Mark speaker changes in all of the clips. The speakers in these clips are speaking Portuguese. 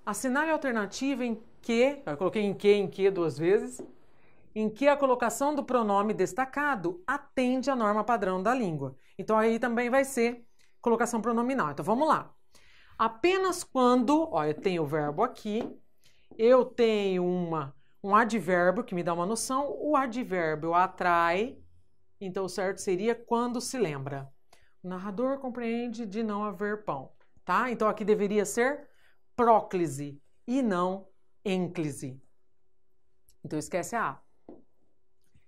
Speaker 1: Assinale a alternativa em que, eu coloquei em que duas vezes, em que a colocação do pronome destacado atende à norma padrão da língua. Então, aí também vai ser colocação pronominal. Então, vamos lá. Apenas quando, ó, eu tenho o verbo aqui, eu tenho um advérbio que me dá uma noção, o advérbio atrai, então o certo seria quando se lembra. O narrador compreende de não haver pão, tá? Então aqui deveria ser próclise e não ênclise. Então esquece a A.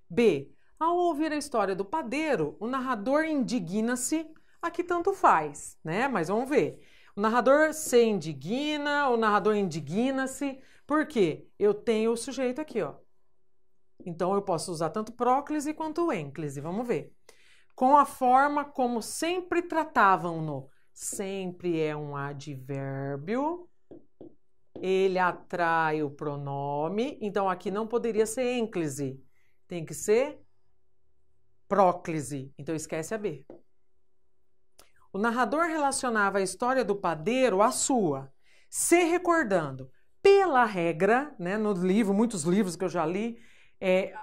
Speaker 1: B. Ao ouvir a história do padeiro, o narrador indigna-se, aqui tanto faz, né? Mas vamos ver. O narrador se indigna, o narrador indigna-se, por quê? Eu tenho o sujeito aqui, ó. Então eu posso usar tanto próclise quanto ênclise, vamos ver. Com a forma como sempre tratavam-no. Sempre é um advérbio. Ele atrai o pronome. Então aqui não poderia ser ênclise. Tem que ser próclise. Então esquece a B. O narrador relacionava a história do padeiro à sua, se recordando. Pela regra, né, no livro, muitos livros que eu já li,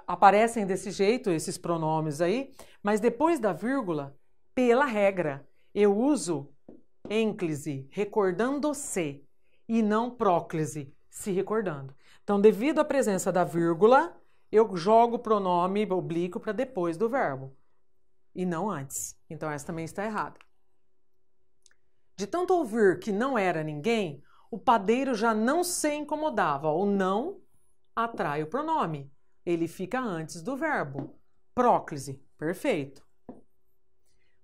Speaker 1: aparecem desse jeito, esses pronomes aí, mas depois da vírgula, pela regra, eu uso ênclise, recordando-se, e não próclise, se recordando. Então, devido à presença da vírgula, eu jogo o pronome oblíquo para depois do verbo, e não antes. Então, essa também está errada. De tanto ouvir que não era ninguém, o padeiro já não se incomodava. O não atrai o pronome. Ele fica antes do verbo. Próclise. Perfeito.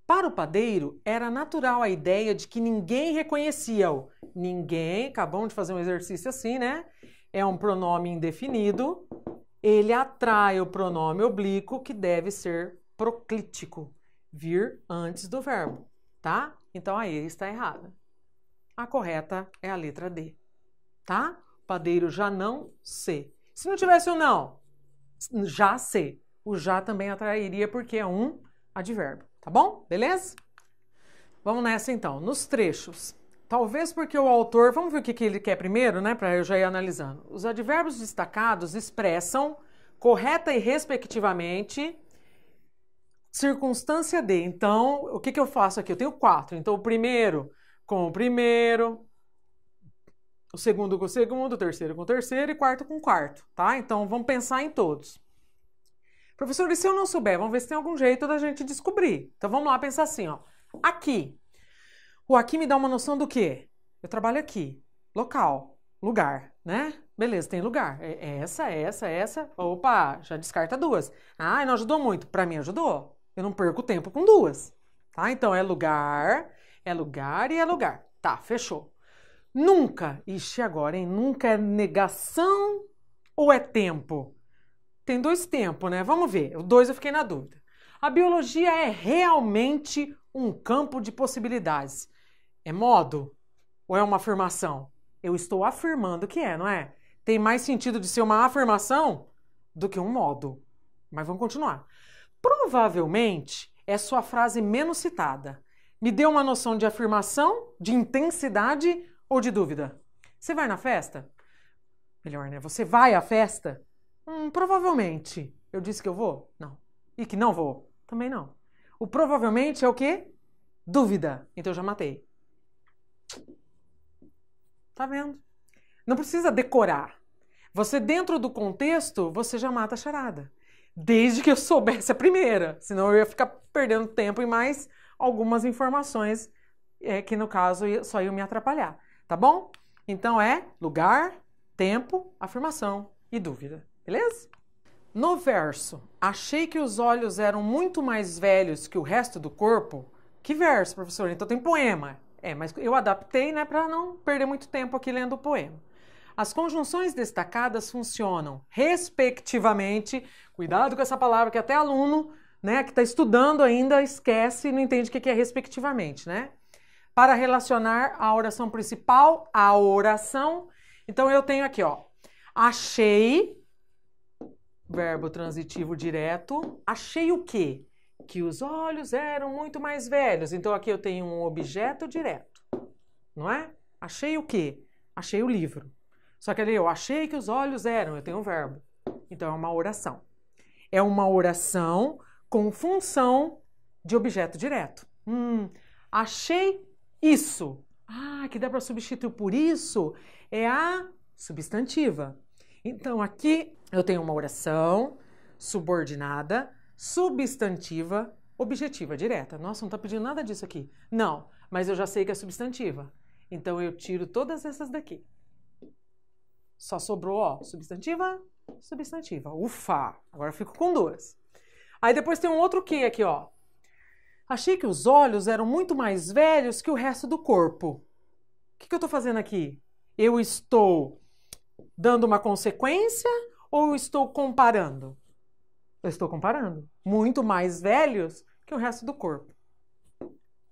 Speaker 1: Para o padeiro, era natural a ideia de que ninguém reconhecia-o. Ninguém, acabamos de fazer um exercício assim, né? É um pronome indefinido. Ele atrai o pronome oblíquo, que deve ser proclítico. Vir antes do verbo, tá? Então, aí está errada. A correta é a letra D, tá? O padeiro já não se. Se não tivesse o não, já se. O já também atrairia porque é um advérbio, tá bom? Beleza? Vamos nessa então. Nos trechos. Talvez porque o autor... Vamos ver o que ele quer primeiro, né? Para eu já ir analisando. Os advérbios destacados expressam correta e respectivamente circunstância de. Então, o que eu faço aqui? Eu tenho 4. Então, o primeiro com o primeiro, o segundo com o segundo, o terceiro com o terceiro e quarto com o quarto, tá? Então, vamos pensar em todos. Professor, e se eu não souber? Vamos ver se tem algum jeito da gente descobrir. Então, vamos lá pensar assim, ó. Aqui. O aqui me dá uma noção do quê? Eu trabalho aqui. Local. Lugar, né? Beleza, tem lugar. Essa. Opa, já descarta 2. Ah, não ajudou muito. Para mim ajudou. Eu não perco tempo com 2. Tá? Então, é lugar e é lugar. Tá, fechou. Nunca. Ixi, agora, hein? Nunca é negação ou é tempo? Tem 2 tempos, né? Vamos ver. O 2 eu fiquei na dúvida. A biologia é realmente um campo de possibilidades. É modo ou é uma afirmação? Eu estou afirmando que é, não é? Tem mais sentido de ser uma afirmação do que um modo. Mas vamos continuar. Provavelmente é sua frase menos citada. Me deu uma noção de afirmação, de intensidade ou de dúvida? Você vai na festa? Melhor, né? Você vai à festa? Provavelmente. Eu disse que eu vou? Não. E que não vou? Também não. O provavelmente é o quê? Dúvida. Então eu já matei. Tá vendo? Não precisa decorar. Você, dentro do contexto, você já mata a charada. Desde que eu soubesse a primeira. Senão eu ia ficar perdendo tempo em mais algumas informações que, no caso, só iam me atrapalhar. Tá bom? Então é lugar, tempo, afirmação e dúvida. Beleza? No verso, achei que os olhos eram muito mais velhos que o resto do corpo. Que verso, professor? Então tem poema. Mas eu adaptei, né, para não perder muito tempo aqui lendo o poema. As conjunções destacadas funcionam respectivamente. Cuidado com essa palavra que até aluno, né, que está estudando ainda esquece e não entende o que é respectivamente, né? Para relacionar a oração principal à oração. Então eu tenho aqui, ó. Achei, verbo transitivo direto. Achei o quê? Que os olhos eram muito mais velhos. Então aqui eu tenho um objeto direto, não é? Achei o quê? Achei o livro. Só que ali eu achei que os olhos eram, eu tenho um verbo. Então é uma oração. É uma oração com função de objeto direto. Achei isso. Que dá para substituir por isso é a substantiva. Então aqui eu tenho uma oração subordinada, substantiva, objetiva direta. Nossa, não está pedindo nada disso aqui. Não, mas eu já sei que é substantiva. Então eu tiro todas essas daqui. Só sobrou, ó, substantiva, substantiva. Ufa! Agora eu fico com duas. Aí depois tem um outro que aqui, ó. Achei que os olhos eram muito mais velhos que o resto do corpo. O que eu estou fazendo aqui? Eu estou dando uma consequência ou eu estou comparando? Eu estou comparando. Muito mais velhos que o resto do corpo.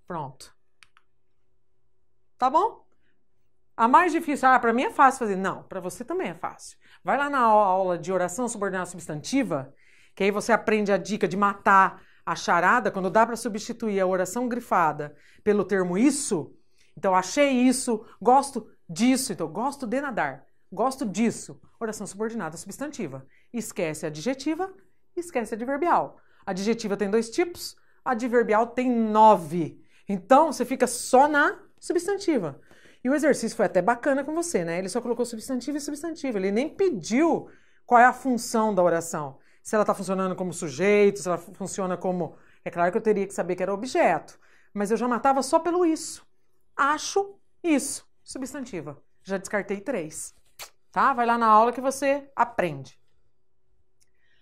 Speaker 1: Pronto. Tá bom? A mais difícil, para mim é fácil fazer. Não, para você também é fácil. Vai lá na aula de oração subordinada substantiva, que aí você aprende a dica de matar a charada, quando dá para substituir a oração grifada pelo termo isso. Então, achei isso, gosto disso. Então, gosto de nadar, gosto disso. Oração subordinada substantiva. Esquece a adjetiva, esquece a adverbial. A adjetiva tem 2 tipos, a adverbial tem 9. Então, você fica só na substantiva. E o exercício foi até bacana com você, né? Ele só colocou substantivo e substantivo. Ele nem pediu qual é a função da oração. Se ela está funcionando como sujeito, se ela funciona como... É claro que eu teria que saber que era objeto. Mas eu já matava só pelo isso. Acho isso. Substantiva. Já descartei 3. Tá? Vai lá na aula que você aprende.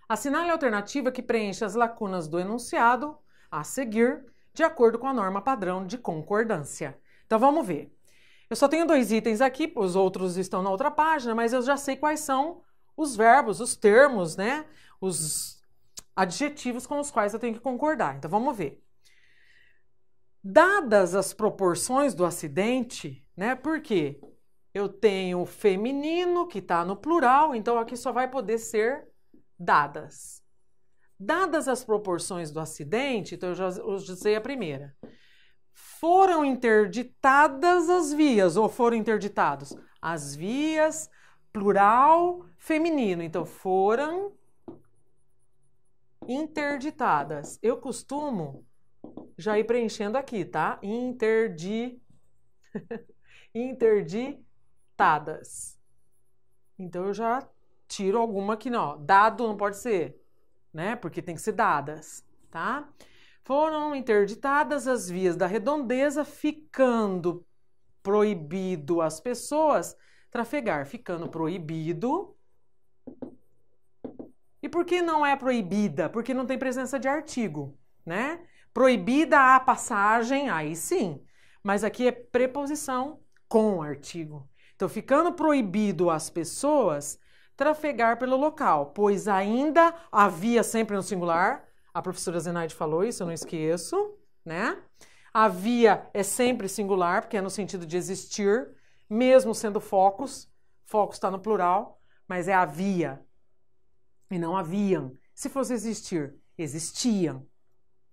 Speaker 1: Assinale a alternativa que preenche as lacunas do enunciado a seguir, de acordo com a norma padrão de concordância. Então vamos ver. Eu só tenho 2 itens aqui, os outros estão na outra página, mas eu já sei quais são os verbos, os termos, né? Os adjetivos com os quais eu tenho que concordar. Então vamos ver. Dadas as proporções do acidente, né? Porque eu tenho o feminino que está no plural, então aqui só vai poder ser dadas. Dadas as proporções do acidente, então eu já usei a primeira. Foram interditadas as vias, ou foram interditados? As vias, plural, feminino. Então, foram interditadas. Eu costumo já ir preenchendo aqui, tá? Interditadas. Então, eu já tiro alguma aqui, não. Dado não pode ser, né? Porque tem que ser dadas, tá? Foram interditadas as vias da redondeza, ficando proibido às pessoas trafegar. Ficando proibido. E por que não é proibida? Porque não tem presença de artigo, né? Proibida a passagem, aí sim. Mas aqui é preposição com artigo. Então, ficando proibido às pessoas trafegar pelo local, pois ainda havia sempre no singular. A professora Zenaide falou isso, eu não esqueço, né? Havia é sempre singular, porque é no sentido de existir, mesmo sendo focos. Focos está no plural, mas é havia e não haviam. Se fosse existir, existiam.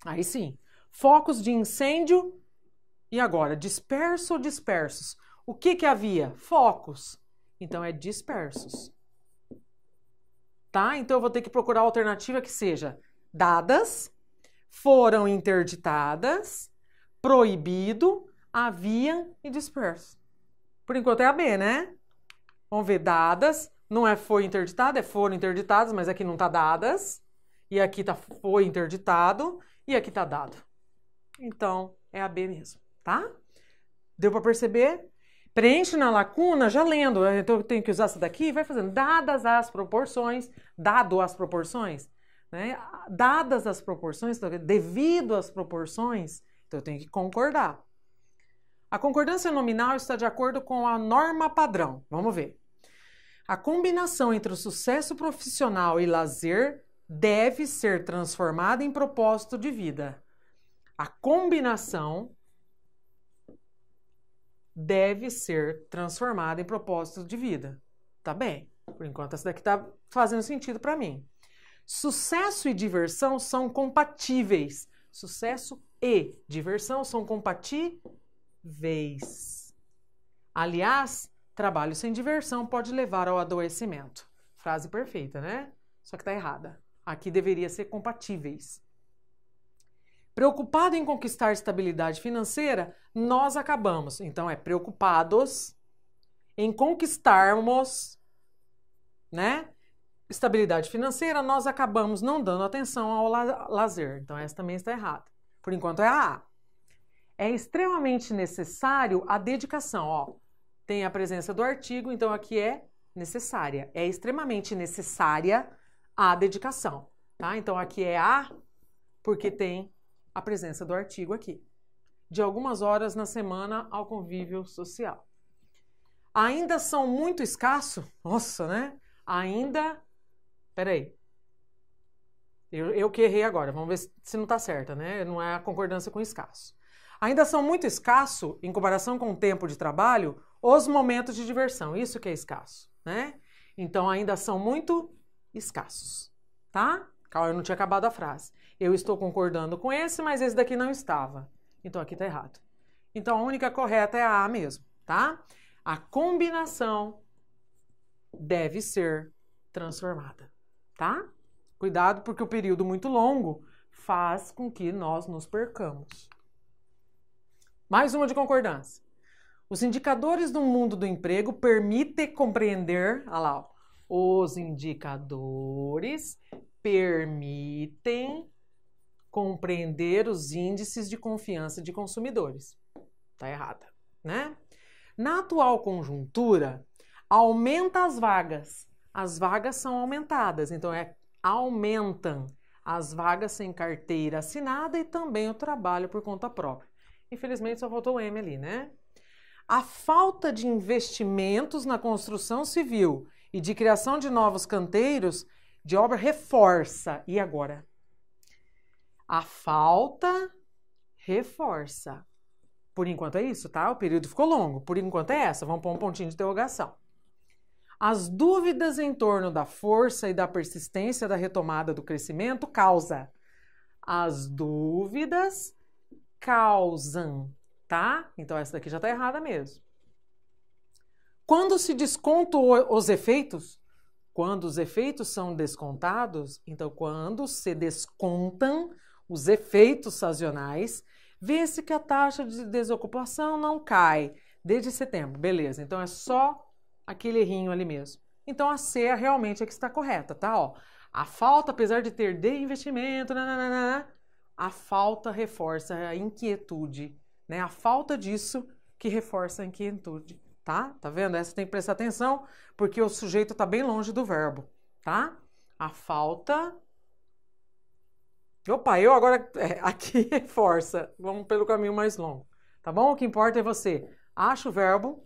Speaker 1: Aí sim. Focos de incêndio e agora disperso ou dispersos. O que havia? Focos. Então é dispersos. Tá? Então eu vou ter que procurar a alternativa que seja dadas, foram interditadas, proibido, haviam e disperso. Por enquanto é a B, né? Vamos ver, dadas, não é foi interditada, é foram interditadas, mas aqui não tá dadas, e aqui tá foi interditado, e aqui tá dado. Então, é a B mesmo, tá? Deu para perceber? Preenche na lacuna já lendo, então eu tenho que usar essa daqui, vai fazendo dadas as proporções, dado as proporções, né? Dadas as proporções, devido às proporções, então eu tenho que concordar. A concordância nominal está de acordo com a norma padrão. Vamos ver. A combinação entre o sucesso profissional e lazer deve ser transformada em propósito de vida. A combinação deve ser transformada em propósito de vida. Tá bem? Por enquanto, essa daqui tá fazendo sentido para mim. Sucesso e diversão são compatíveis. Sucesso e diversão são compatíveis. Aliás, Trabalho sem diversão pode levar ao adoecimento. Frase perfeita, né? Só que tá errada. Aqui deveria ser compatíveis. Preocupado em conquistar estabilidade financeira, nós acabamos. Então, preocupados em conquistarmos, né? Estabilidade financeira, nós acabamos não dando atenção ao lazer. Então, essa também está errada. Por enquanto, é a A. É extremamente necessário a dedicação. Ó, tem a presença do artigo, então aqui é necessária. É extremamente necessária a dedicação. Tá? Então, aqui é A, porque tem a presença do artigo aqui. De algumas horas na semana ao convívio social. Ainda são muito escassos? Nossa, né? Ainda... Peraí. Eu que errei agora. Vamos ver se não está certa, né? Não é a concordância com escasso. Ainda são muito escassos, em comparação com o tempo de trabalho, os momentos de diversão. Isso que é escasso, né? Então, ainda são muito escassos, tá? Calma, eu não tinha acabado a frase. Eu estou concordando com esse, mas esse daqui não estava. Então, aqui está errado. Então, a única correta é a A mesmo, tá? A combinação deve ser transformada, tá? Cuidado, porque o período muito longo faz com que nós nos percamos. Mais uma de concordância. Os indicadores do mundo do emprego permitem compreender... Olha lá, ó. Os indicadores permitem compreender os índices de confiança de consumidores. Tá errada, né? Na atual conjuntura, aumenta as vagas. As vagas são aumentadas, então aumentam as vagas sem carteira assinada e também o trabalho por conta própria. Infelizmente só faltou o M ali, né? A falta de investimentos na construção civil e de criação de novos canteiros de obra reforça. E agora? A falta reforça. Por enquanto é isso, tá? O período ficou longo. Por enquanto é essa. Vamos pôr um pontinho de interrogação. As dúvidas em torno da força e da persistência da retomada do crescimento causa. As dúvidas causam, tá? Então essa daqui já tá errada mesmo. Quando se descontam os efeitos, quando os efeitos são descontados, então quando se descontam os efeitos sazonais, vê-se que a taxa de desocupação não cai desde setembro. Beleza, então é só aquele errinho ali mesmo. Então a C é realmente a que está correta, tá? Ó, a falta, apesar de ter de investimento, a falta reforça a inquietude, né? A falta disso que reforça a inquietude, tá? Tá vendo? Essa tem que prestar atenção, porque o sujeito tá bem longe do verbo, tá? A falta... Opa, eu agora... aqui reforça. Vamos pelo caminho mais longo, tá bom? O que importa é você acha o verbo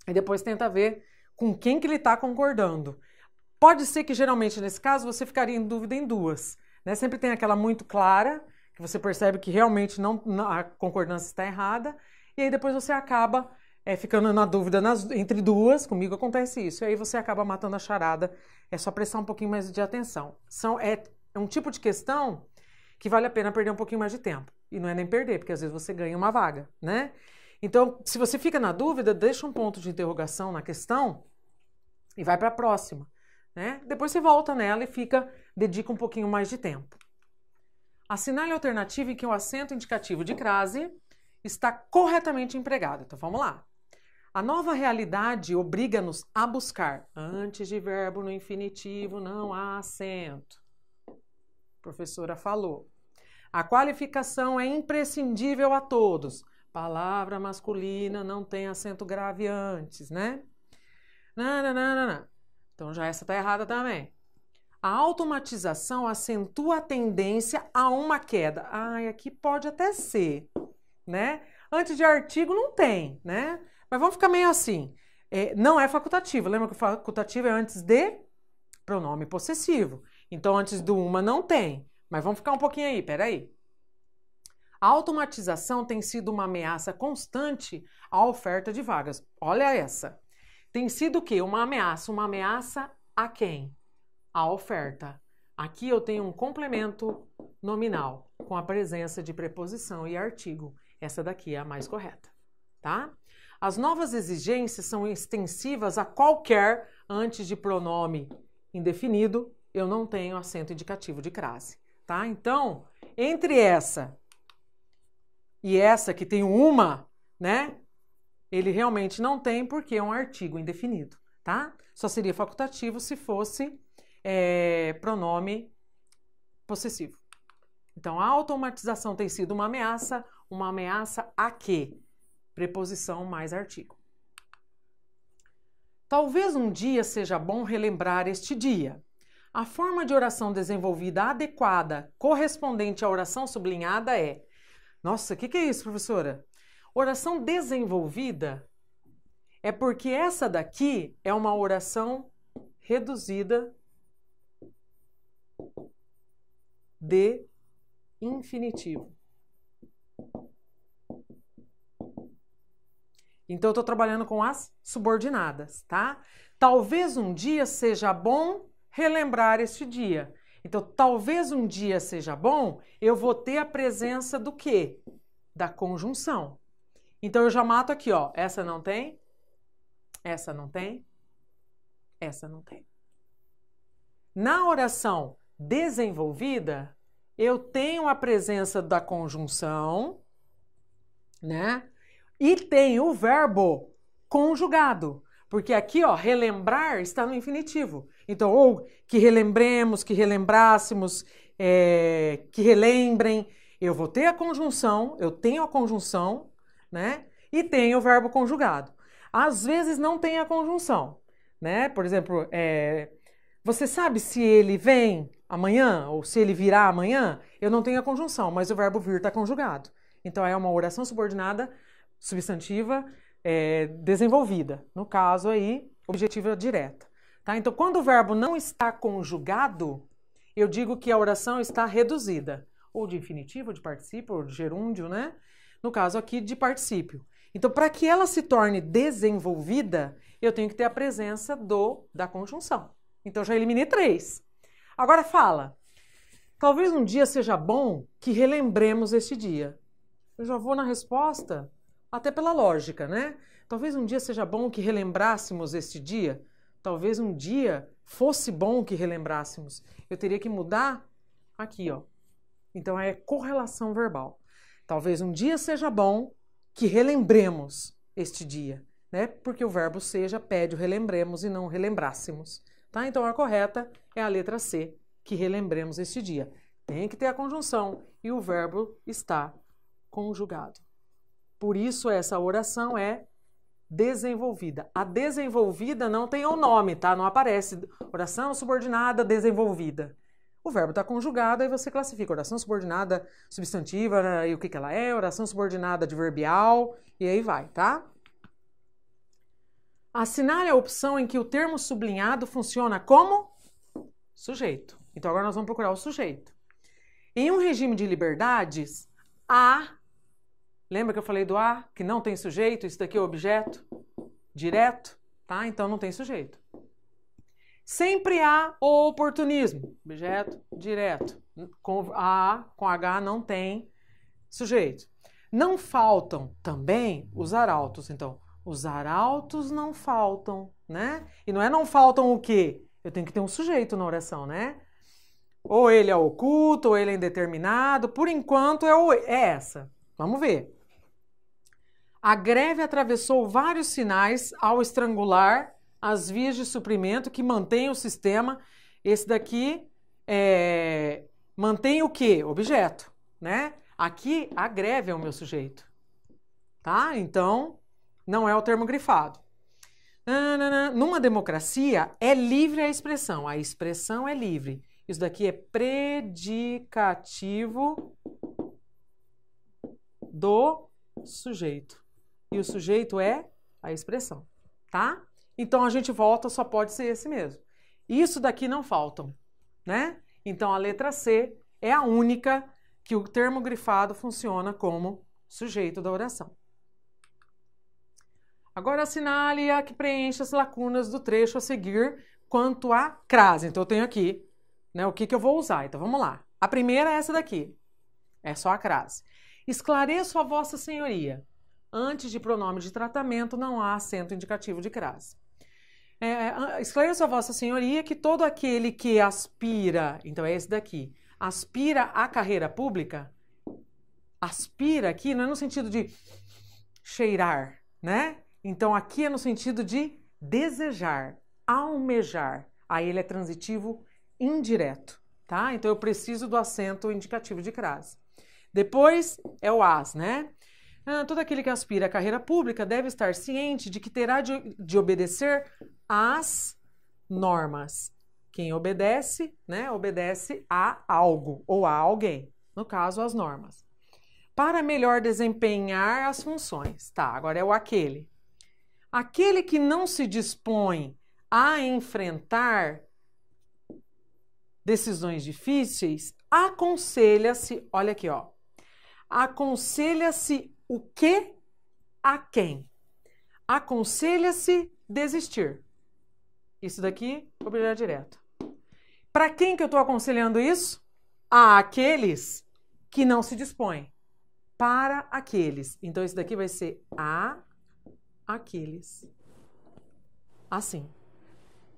Speaker 1: e depois tenta ver com quem que ele tá concordando. Pode ser que, geralmente, nesse caso, você ficaria em dúvida em duas, né? Sempre tem aquela muito clara, que você percebe que realmente a concordância está errada, e aí depois você acaba ficando na dúvida entre duas, comigo acontece isso, e aí você acaba matando a charada, é só prestar um pouquinho mais de atenção. É um tipo de questão que vale a pena perder um pouquinho mais de tempo, e não é nem perder, porque às vezes você ganha uma vaga, né? Então, se você fica na dúvida, deixa um ponto de interrogação na questão e vai para a próxima, né? Depois você volta nela e dedica um pouquinho mais de tempo. Assinale a alternativa em que o acento indicativo de crase está corretamente empregado. Então, vamos lá. A nova realidade obriga-nos a buscar. Antes de verbo no infinitivo não há acento. A professora falou. A qualificação é imprescindível a todos. Palavra masculina não tem acento grave antes, né? Não. Então já essa tá errada também. A automatização acentua a tendência a uma queda. Aqui pode até ser, né? Antes de artigo não tem, né? Mas vamos ficar meio assim. Não é facultativo. Lembra que o facultativo é antes de pronome possessivo. Então antes do uma não tem. Mas vamos ficar um pouquinho aí, peraí. A automatização tem sido uma ameaça constante à oferta de vagas. Olha essa. Tem sido o quê? Uma ameaça. Uma ameaça a quem? A oferta. Aqui eu tenho um complemento nominal com a presença de preposição e artigo. Essa daqui é a mais correta. tá? As novas exigências são extensivas a qualquer antes de pronome indefinido, eu não tenho acento indicativo de crase, tá? Então, entre essa e essa que tem uma, né? Ele realmente não tem porque é um artigo indefinido, tá? Só seria facultativo se fosse pronome possessivo. Então, a automatização tem sido uma ameaça a quê? Preposição mais artigo. Talvez um dia seja bom relembrar este dia. A forma de oração desenvolvida adequada, correspondente à oração sublinhada é... Nossa, o que é isso, professora? Oração desenvolvida é porque essa daqui é uma oração reduzida de infinitivo. Então, eu estou trabalhando com as subordinadas, tá? Talvez um dia seja bom relembrar este dia. Então, talvez um dia seja bom, eu vou ter a presença do quê? Da conjunção. Então, eu já mato aqui, ó. Essa não tem, essa não tem, essa não tem. Na oração desenvolvida, eu tenho a presença da conjunção, né? E tem o verbo conjugado, porque aqui, ó, relembrar está no infinitivo. Então, ou que relembremos, que relembrássemos, que relembrem. Eu vou ter a conjunção, eu tenho a conjunção, né? E tenho o verbo conjugado. Às vezes não tem a conjunção, né? Por exemplo, você sabe se ele vem amanhã ou se ele virá amanhã? Eu não tenho a conjunção, mas o verbo vir está conjugado. Então, é uma oração subordinada substantiva desenvolvida. No caso aí, objetiva direta. Tá? Então, quando o verbo não está conjugado, eu digo que a oração está reduzida. Ou de infinitivo, ou de particípio, ou de gerúndio, né? No caso aqui, de particípio. Então, para que ela se torne desenvolvida, eu tenho que ter a presença da conjunção. Então, já eliminei 3. Agora fala. Talvez um dia seja bom que relembremos este dia. Eu já vou na resposta... Até pela lógica, né? Talvez um dia seja bom que relembrássemos este dia. Talvez um dia fosse bom que relembrássemos. Eu teria que mudar aqui, ó. Então, é correlação verbal. Talvez um dia seja bom que relembremos este dia, né? Porque o verbo seja pede o relembremos e não relembrássemos, tá? Então, a correta é a letra C, que relembremos este dia. Tem que ter a conjunção e o verbo está conjugado. Por isso, essa oração é desenvolvida. A desenvolvida não tem o nome, tá? Não aparece oração subordinada desenvolvida. O verbo está conjugado, aí você classifica oração subordinada substantiva, né? E o que ela é, oração subordinada adverbial, e aí vai, tá? Assinale a opção em que o termo sublinhado funciona como sujeito. Então, agora nós vamos procurar o sujeito. Em um regime de liberdades, lembra que eu falei do A, que não tem sujeito? Isso daqui é objeto direto, tá? Então não tem sujeito. Sempre há o oportunismo, objeto direto. Com H não tem sujeito. Não faltam também os arautos. Então, os arautos não faltam, né? E não faltam o quê? Eu tenho que ter um sujeito na oração, né? Ou ele é oculto, ou ele é indeterminado. Por enquanto é essa. Vamos ver. A greve atravessou vários sinais ao estrangular as vias de suprimento que mantém o sistema. Esse daqui mantém o quê? Objeto, né? Aqui, a greve é o meu sujeito, tá? Então, não é o termo grifado. Numa democracia, é livre a expressão é livre. Isso daqui é predicativo do sujeito. E o sujeito é a expressão, tá? Então, a gente volta, só pode ser esse mesmo. Isso daqui não faltam, né? Então, a letra C é a única que o termo grifado funciona como sujeito da oração. Agora, assinale a que preenche as lacunas do trecho a seguir quanto à crase. Então, eu tenho aqui, né, o que eu vou usar. Então, vamos lá. A primeira é essa daqui. É só a crase. Esclareço a vossa senhoria. antes de pronome de tratamento não há acento indicativo de crase. Esclareço a Vossa Senhoria que todo aquele que aspira, então é esse daqui, aspira à carreira pública, aspira aqui não é no sentido de cheirar, né? Então aqui é no sentido de desejar, almejar. Aí ele é transitivo indireto, tá? Então eu preciso do acento indicativo de crase. Depois é o as, né? Todo aquele que aspira à carreira pública deve estar ciente de que terá de obedecer às normas. Quem obedece, né, obedece a algo ou a alguém, no caso, as normas. Para melhor desempenhar as funções. Tá, agora é o aquele. Aquele que não se dispõe a enfrentar decisões difíceis, aconselha-se, olha aqui, ó. Aconselha-se o que a quem? Aconselha-se desistir. Isso daqui, objeto direto. Para quem que eu estou aconselhando isso? A aqueles que não se dispõem. Para aqueles. Então, isso daqui vai ser a aqueles. Assim.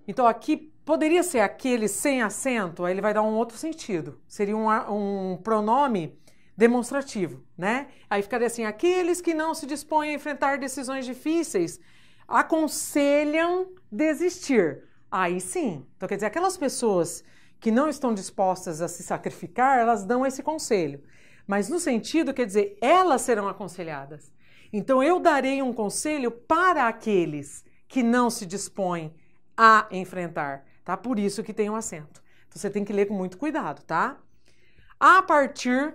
Speaker 1: Então, aqui poderia ser aqueles sem acento, aí ele vai dar um outro sentido. Seria um pronome demonstrativo, né? Aí ficaria assim, aqueles que não se dispõem a enfrentar decisões difíceis aconselham desistir. Aí sim. Então, quer dizer, aquelas pessoas que não estão dispostas a se sacrificar, elas dão esse conselho. Mas no sentido, quer dizer, elas serão aconselhadas. Então, eu darei um conselho para aqueles que não se dispõem a enfrentar, tá? Por isso que tem um acento. Então, você tem que ler com muito cuidado, tá? A partir,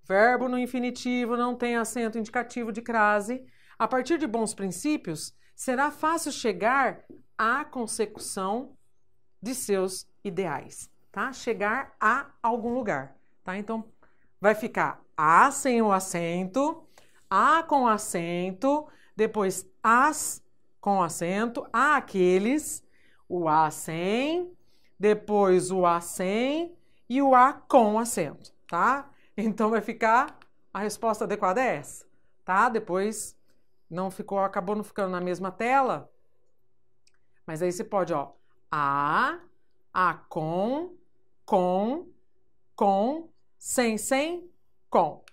Speaker 1: verbo no infinitivo, não tem acento indicativo de crase. A partir de bons princípios, será fácil chegar à consecução de seus ideais, tá? Chegar a algum lugar, tá? Então, vai ficar a sem o acento, a com acento, depois as com acento, a aqueles, o a sem, depois o a sem e o a com acento, tá? Então vai ficar, a resposta adequada é essa, tá? Depois não ficou, acabou não ficando na mesma tela, mas aí você pode, ó, a com, sem, com.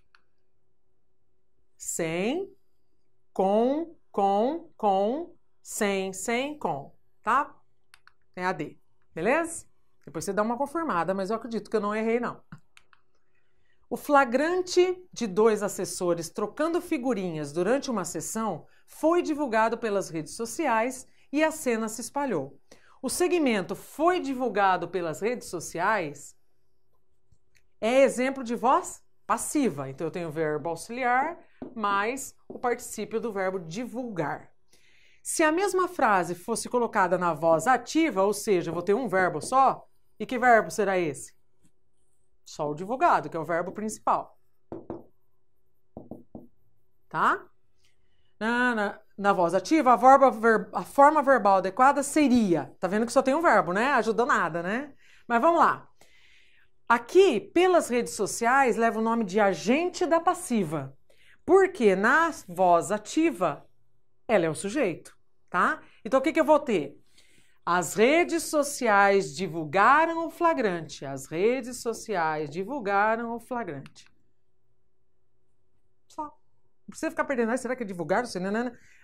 Speaker 1: Sem, com, sem, com, tá? É a D, beleza? Depois você dá uma confirmada, mas eu acredito que eu não errei, não. O flagrante de 2 assessores trocando figurinhas durante uma sessão foi divulgado pelas redes sociais e a cena se espalhou. O segmento foi divulgado pelas redes sociais é exemplo de voz passiva. Então, eu tenho o verbo auxiliar mais o particípio do verbo divulgar. Se a mesma frase fosse colocada na voz ativa, ou seja, eu vou ter um verbo só, e que verbo será esse? Só o divulgado, que é o verbo principal. Tá? Na voz ativa, a forma verbal adequada seria... Tá vendo que só tem um verbo, né? Ajuda nada, né? Mas vamos lá. Aqui, pelas redes sociais, leva o nome de agente da passiva. Porque na voz ativa, ela é o sujeito, tá? Então, o que eu vou ter? As redes sociais divulgaram o flagrante. As redes sociais divulgaram o flagrante. Só. Não precisa ficar perdendo. Será que divulgaram?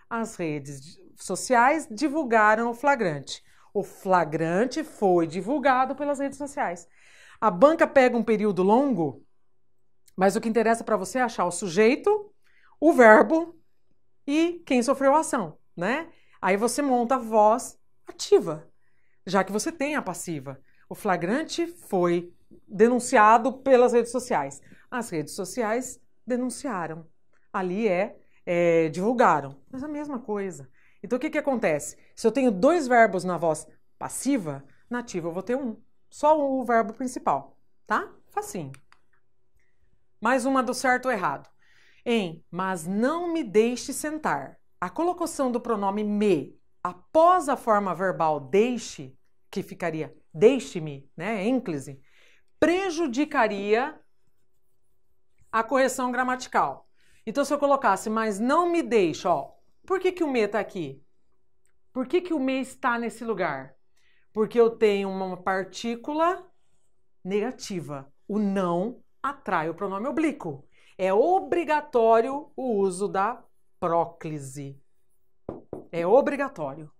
Speaker 1: As redes sociais divulgaram o flagrante. O flagrante foi divulgado pelas redes sociais. A banca pega um período longo, mas o que interessa para você é achar o sujeito, o verbo e quem sofreu a ação, né? Aí você monta a voz ativa, já que você tem a passiva. O flagrante foi denunciado pelas redes sociais. As redes sociais denunciaram. Ali divulgaram. Mas a mesma coisa. Então, o que acontece? Se eu tenho 2 verbos na voz passiva, na ativa eu vou ter um. Só o verbo principal, tá? Facinho. Mais uma do certo ou errado. Mas não me deixe sentar. A colocação do pronome me após a forma verbal deixe, que ficaria deixe-me, né? Ênclise, prejudicaria a correção gramatical. Então, se eu colocasse, mas não me deixa, ó, por que o me está aqui? Por que o me está nesse lugar? Porque eu tenho uma partícula negativa. O não atrai o pronome oblíquo. É obrigatório o uso da próclise. É obrigatório.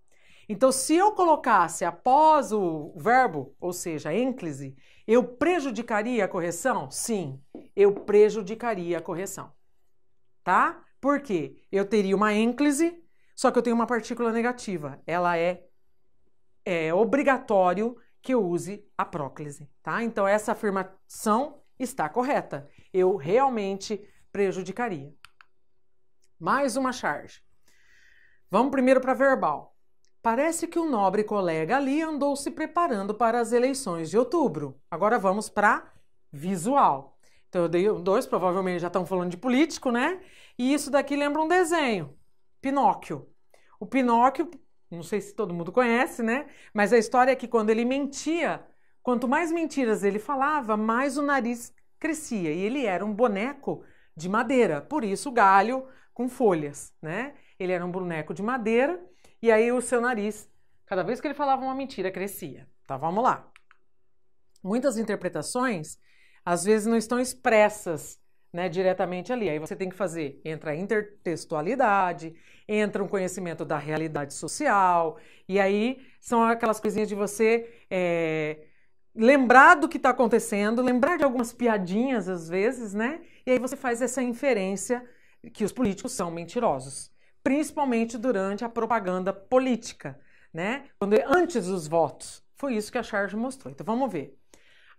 Speaker 1: Então, se eu colocasse após o verbo, ou seja, ênclise, eu prejudicaria a correção? Sim, eu prejudicaria a correção. Tá? Por quê? Eu teria uma ênclise, só que eu tenho uma partícula negativa. Ela é obrigatório que eu use a próclise, tá? Então, essa afirmação está correta. Eu realmente prejudicaria. Mais uma charge. Vamos primeiro para verbal. Parece que o nobre colega ali andou se preparando para as eleições de outubro. Agora vamos para visual. Então, eu dei dois, provavelmente já estão falando de político, né? E isso daqui lembra um desenho. Pinóquio. O Pinóquio, não sei se todo mundo conhece, né? Mas a história é que quando ele mentia, quanto mais mentiras ele falava, mais o nariz crescia. E ele era um boneco de madeira, por isso o galho com folhas, né? Ele era um boneco de madeira e aí o seu nariz, cada vez que ele falava uma mentira, crescia. Então vamos lá. Muitas interpretações, às vezes, não estão expressas, né, diretamente ali. Aí você tem que fazer, entra a intertextualidade, entra um conhecimento da realidade social, e aí são aquelas coisinhas de você lembrar do que está acontecendo, lembrar de algumas piadinhas às vezes, né? E aí você faz essa inferência que os políticos são mentirosos, principalmente durante a propaganda política, né? Antes dos votos. Foi isso que a charge mostrou. Então vamos ver.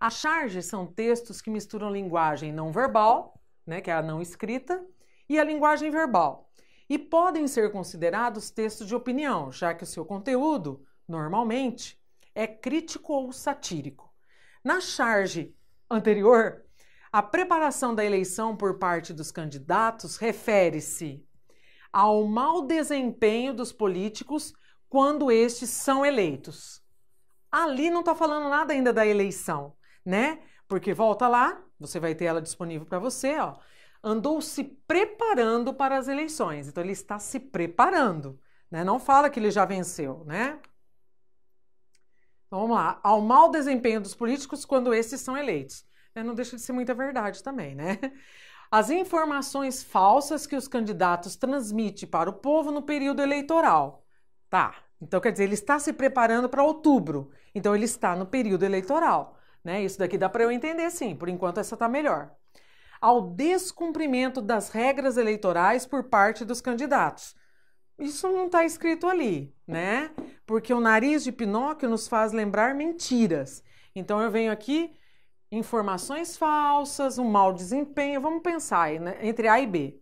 Speaker 1: As charges são textos que misturam linguagem não verbal, né, que é a não escrita, e a linguagem verbal. E podem ser considerados textos de opinião, já que o seu conteúdo, normalmente, é crítico ou satírico. Na charge anterior, a preparação da eleição por parte dos candidatos refere-se ao mau desempenho dos políticos quando estes são eleitos. Ali não está falando nada ainda da eleição, né? Porque volta lá, você vai ter ela disponível para você, ó. Andou se preparando para as eleições. Então ele está se preparando, né? Não fala que ele já venceu, né? Então vamos lá. Ao mau desempenho dos políticos quando esses são eleitos. Não deixa de ser muita verdade também, né? As informações falsas que os candidatos transmitem para o povo no período eleitoral. Tá. Então quer dizer, ele está se preparando para outubro. Então ele está no período eleitoral. Né? Isso daqui dá para eu entender, sim. Por enquanto, essa está melhor. Ao descumprimento das regras eleitorais por parte dos candidatos. Isso não está escrito ali, né? Porque o nariz de Pinóquio nos faz lembrar mentiras. Então, eu venho aqui, informações falsas, um mau desempenho. Vamos pensar aí, né? Entre A e B.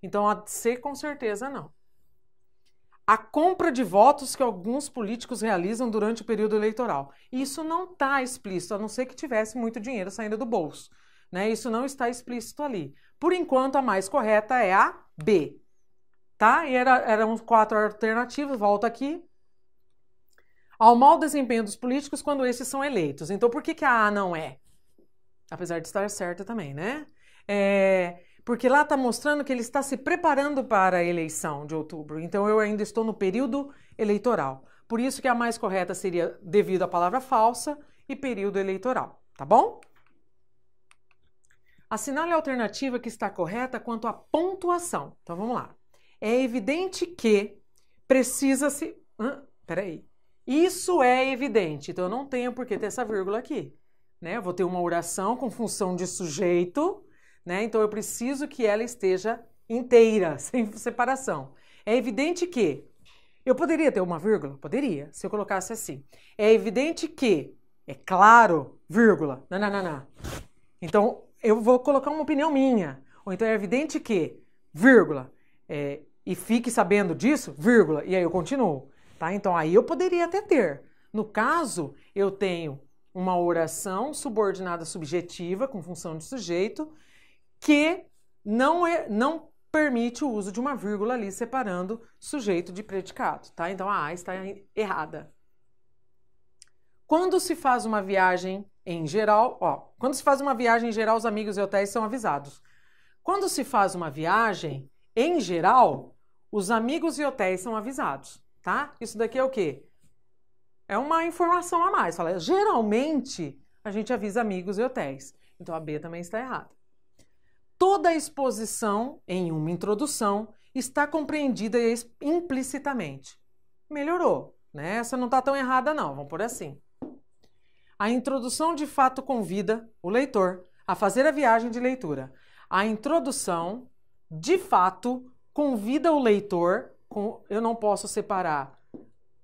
Speaker 1: Então, a C, com certeza, não. A compra de votos que alguns políticos realizam durante o período eleitoral. Isso não está explícito, a não ser que tivesse muito dinheiro saindo do bolso, né? Isso não está explícito ali. Por enquanto, a mais correta é a B, tá? E eram 4 alternativas, volta aqui. Ao mau desempenho dos políticos quando esses são eleitos. Então, por que a A não é? Apesar de estar certa também, né? Porque lá está mostrando que ele está se preparando para a eleição de outubro. Então, eu ainda estou no período eleitoral. Por isso que a mais correta seria devido à palavra falsa e período eleitoral. Tá bom? Assinale a alternativa que está correta quanto à pontuação. Então, vamos lá. É evidente que precisa-se... Peraí. Isso é evidente. Então, eu não tenho por que ter essa vírgula aqui. Né? Eu vou ter uma oração com função de sujeito... Né? Então, eu preciso que ela esteja inteira, sem separação. É evidente que... Eu poderia ter uma vírgula? Poderia, se eu colocasse assim. É evidente que... É claro, vírgula. Não. Então, eu vou colocar uma opinião minha. Ou então, é evidente que... Vírgula. E fique sabendo disso, vírgula. E aí eu continuo. Tá? Então, aí eu poderia até ter. No caso, eu tenho uma oração subordinada subjetiva, com função de sujeito... que não permite o uso de uma vírgula ali separando sujeito de predicado, tá? Então a A está errada. Quando se faz uma viagem em geral, os amigos e hotéis são avisados. Quando se faz uma viagem, em geral, os amigos e hotéis são avisados, tá? Isso daqui é o quê? É uma informação a mais. Fala, geralmente, a gente avisa amigos e hotéis. Então, a B também está errada. Toda a exposição em uma introdução está compreendida implicitamente. Melhorou, né? Essa não está tão errada, não. Vamos por assim. A introdução, de fato, convida o leitor a fazer a viagem de leitura. A introdução, de fato, convida o leitor, eu não posso separar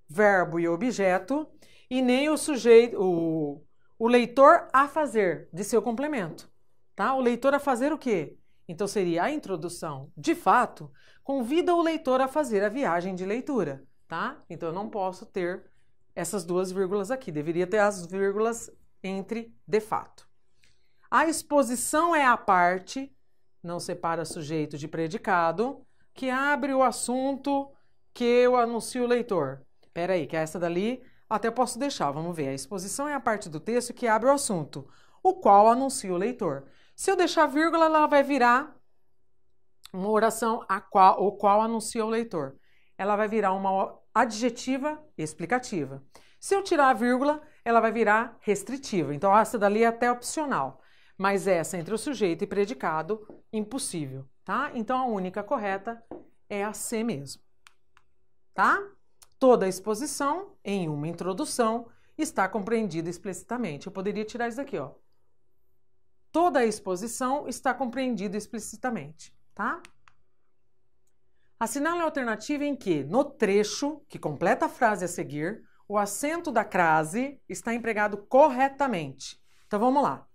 Speaker 1: verbo e objeto, e nem o sujeito, o leitor a fazer, de seu complemento. Tá? O leitor a fazer o quê? Então seria a introdução, de fato, convida o leitor a fazer a viagem de leitura. Tá? Então eu não posso ter essas duas vírgulas aqui, deveria ter as vírgulas entre de fato. A exposição é a parte, não separa sujeito de predicado, que abre o assunto que eu anuncio o leitor. Espera aí, que essa dali até posso deixar, vamos ver. A exposição é a parte do texto que abre o assunto, o qual anuncia o leitor. Se eu deixar vírgula, ela vai virar uma oração o qual anuncia o leitor. Ela vai virar uma adjetiva explicativa. Se eu tirar a vírgula, ela vai virar restritiva. Então, essa dali é até opcional. Mas essa entre o sujeito e predicado, impossível, tá? Então, a única correta é a C mesmo, tá? Toda a exposição, em uma introdução, está compreendida explicitamente. Eu poderia tirar isso daqui, ó. Toda a exposição está compreendida explicitamente, tá? Assinale a alternativa em que, no trecho que completa a frase a seguir, o acento da crase está empregado corretamente. Então, vamos lá.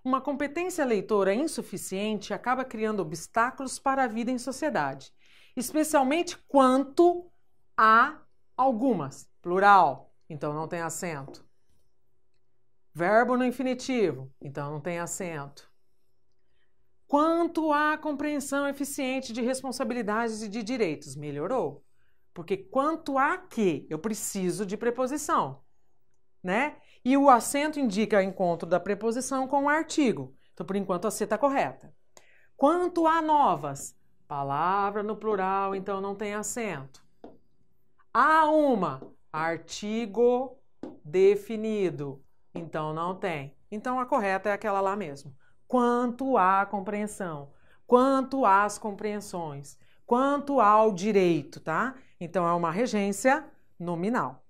Speaker 1: Uma competência leitora insuficiente acaba criando obstáculos para a vida em sociedade, especialmente quanto a algumas, plural, então não tem acento. Verbo no infinitivo, então não tem acento. Quanto à compreensão eficiente de responsabilidades e de direitos, melhorou. Porque quanto a que eu preciso de preposição, né? E o acento indica encontro da preposição com o artigo. Então, por enquanto, a C está correta. Quanto a novas, palavra no plural, então não tem acento. A uma, artigo definido, então não tem. Então, a correta é aquela lá mesmo. Quanto à compreensão, quanto às compreensões, quanto ao direito, tá? Então, é uma regência nominal.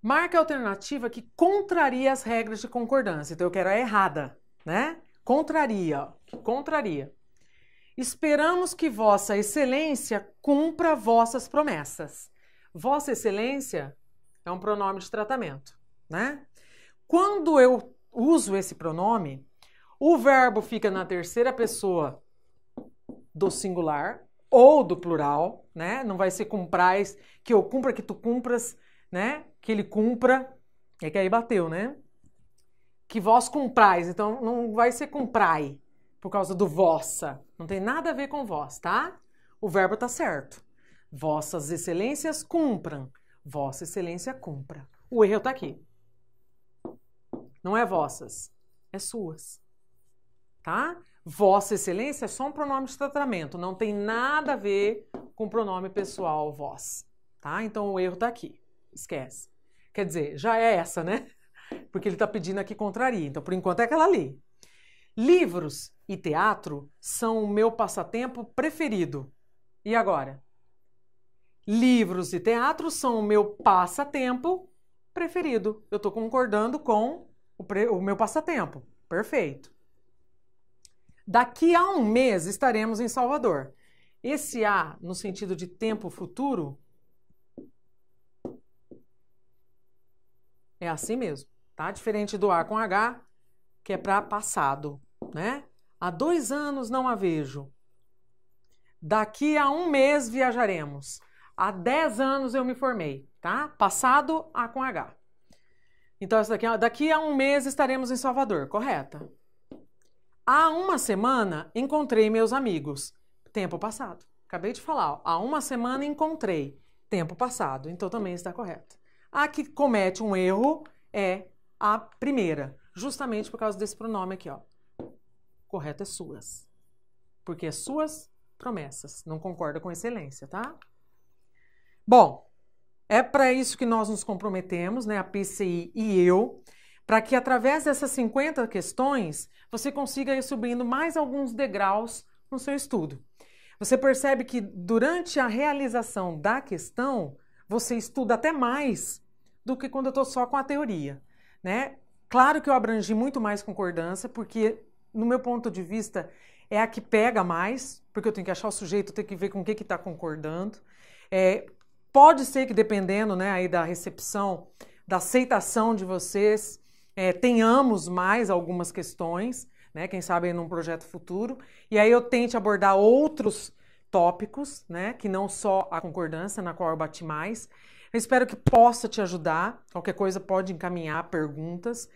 Speaker 1: Marque a alternativa que contraria as regras de concordância. Então, eu quero a errada, né? Contraria, contraria. Esperamos que Vossa Excelência cumpra vossas promessas. Vossa Excelência é um pronome de tratamento, né? Quando eu uso esse pronome, o verbo fica na terceira pessoa do singular ou do plural, né? Não vai ser cumprais, que eu cumpra, que tu cumpras, né? Que ele cumpra, é que aí bateu, né? Que vós cumprais, então não vai ser cumprai, por causa do vossa. Não tem nada a ver com vós, tá? O verbo tá certo. Vossas excelências cumpram. Vossa excelência cumpra. O erro tá aqui. Não é vossas, é suas. Tá? Vossa excelência é só um pronome de tratamento, não tem nada a ver com o pronome pessoal vós. Tá? Então o erro tá aqui. Esquece. Quer dizer, já é essa, né? Porque ele tá pedindo aqui contraria. Então, por enquanto, é aquela ali. Livros e teatro são o meu passatempo preferido. E agora? Livros e teatro são o meu passatempo preferido. Eu estou concordando com o meu passatempo. Perfeito. Daqui a um mês estaremos em Salvador. Esse A, no sentido de tempo futuro, é assim mesmo, tá? Diferente do A com H, que é para passado, né? Há 2 anos não a vejo. Daqui a um mês viajaremos. Há 10 anos eu me formei, tá? Passado, A com H. Então, essa daqui a um mês estaremos em Salvador, correta? Há uma semana encontrei meus amigos. Tempo passado. Acabei de falar, ó. Há uma semana encontrei. Tempo passado. Então, também está correto. A que comete um erro é a primeira, justamente por causa desse pronome aqui, ó. correto é suas. Porque é suas promessas, não concorda com excelência, tá? Bom, é para isso que nós nos comprometemos, né, a PCI e eu, para que através dessas 50 questões você consiga ir subindo mais alguns degraus no seu estudo. Você percebe que durante a realização da questão, você estuda até mais do que quando eu estou só com a teoria, né? Claro que eu abrangi muito mais concordância, porque no meu ponto de vista é a que pega mais, porque eu tenho que achar o sujeito, tenho que ver com o que está concordando. Pode ser que dependendo, né, aí da recepção, da aceitação de vocês, tenhamos mais algumas questões, né, quem sabe num projeto futuro, e aí eu tente abordar outros tópicos, né, que não só a concordância, na qual eu bati mais. Eu espero que possa te ajudar, qualquer coisa pode encaminhar perguntas,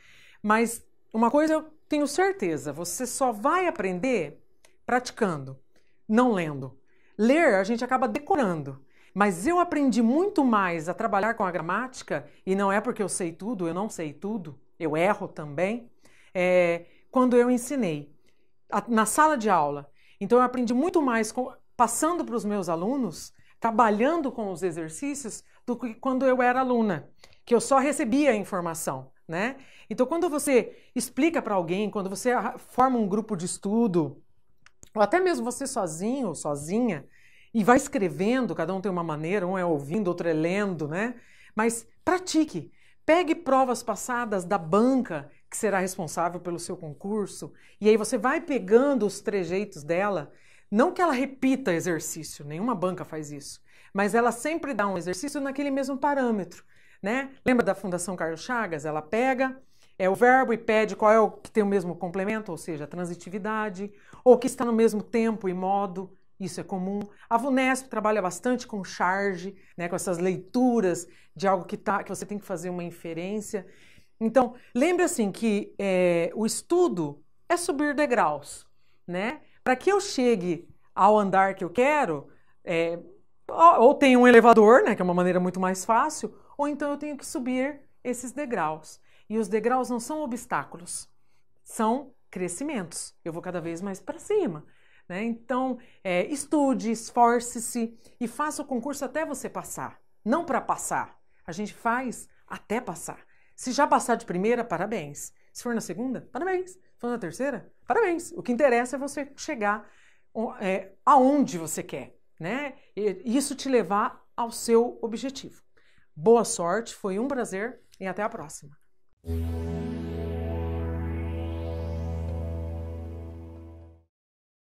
Speaker 1: mas uma coisa eu tenho certeza, você só vai aprender praticando, não lendo. Ler a gente acaba decorando, mas eu aprendi muito mais a trabalhar com a gramática, e não é porque eu sei tudo, eu não sei tudo, eu erro também, quando eu ensinei na sala de aula. Então eu aprendi muito mais passando para os meus alunos, trabalhando com os exercícios, do que quando eu era aluna, que eu só recebia a informação, né? Então quando você explica para alguém, quando você forma um grupo de estudo, ou até mesmo você sozinho ou sozinha, e vai escrevendo, cada um tem uma maneira, um é ouvindo, outro é lendo, né? Mas pratique. Pegue provas passadas da banca, que será responsável pelo seu concurso, e aí você vai pegando os trejeitos dela. Não que ela repita exercício, nenhuma banca faz isso, mas ela sempre dá um exercício naquele mesmo parâmetro, né? Lembra da Fundação Carlos Chagas? Ela pega o verbo e pede qual é o que tem o mesmo complemento, ou seja, a transitividade, ou que está no mesmo tempo e modo. Isso é comum. A VUNESP trabalha bastante com charge, né, com essas leituras de algo que você tem que fazer uma inferência. Então, lembre assim que o estudo é subir degraus, né? Para que eu chegue ao andar que eu quero, ou tem um elevador, né, que é uma maneira muito mais fácil, ou então eu tenho que subir esses degraus. E os degraus não são obstáculos, são crescimentos. Eu vou cada vez mais para cima. Né? Então, estude, esforce-se e faça o concurso até você passar. Não para passar. A gente faz até passar. Se já passar de primeira, parabéns. Se for na segunda, parabéns. Se for na terceira, parabéns. O que interessa é você chegar aonde você quer, né? E isso te levar ao seu objetivo. Boa sorte, foi um prazer e até a próxima.